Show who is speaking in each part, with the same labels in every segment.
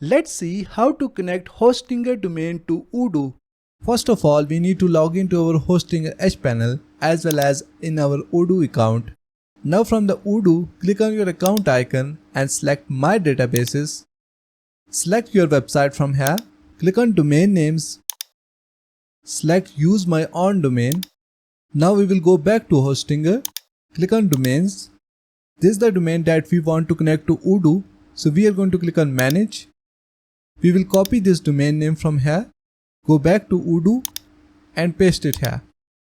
Speaker 1: Let's see how to connect Hostinger domain to Odoo. First of all, we need to log into our Hostinger Edge panel as well as in our Odoo account. Now from the Odoo, click on your account icon and select My Databases. Select your website from here. Click on Domain Names. Select Use My Own Domain. Now we will go back to Hostinger. Click on Domains. This is the domain that we want to connect to Odoo. So we are going to click on Manage. We will copy this domain name from here, go back to Odoo and paste it here.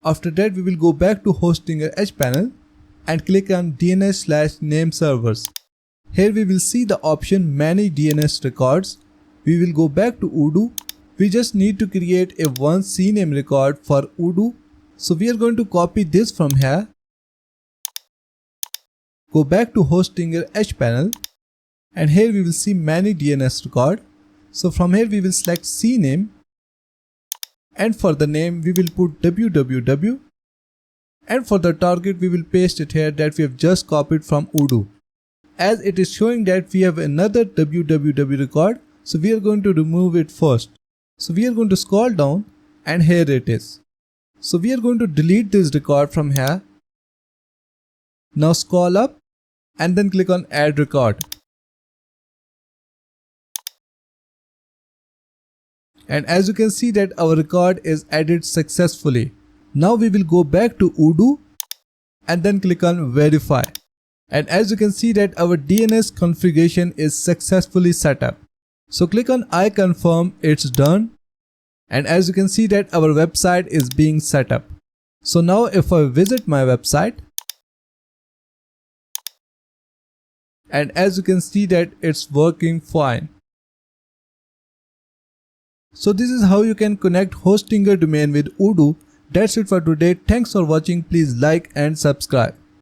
Speaker 1: After that, we will go back to Hostinger Edge panel and click on DNS/name servers. Here we will see the option Manage DNS records. We will go back to Odoo. We just need to create a one CNAME record for Odoo. So we are going to copy this from here. Go back to Hostinger Edge panel and here we will see Manage DNS record. So from here we will select CNAME and for the name we will put www and for the target we will paste it here that we have just copied from Odoo. As it is showing that we have another www record, so we are going to remove it first. So we are going to scroll down and here it is. So we are going to delete this record from here. Now scroll up and then click on Add Record. And as you can see that our record is added successfully. Now we will go back to Odoo and then click on Verify. And as you can see that our DNS configuration is successfully set up. So click on I confirm, it's done. And as you can see that our website is being set up. So now if I visit my website, and as you can see that it's working fine. So this is how you can connect Hostinger domain with Odoo. That's it for today. Thanks for watching. Please like and subscribe.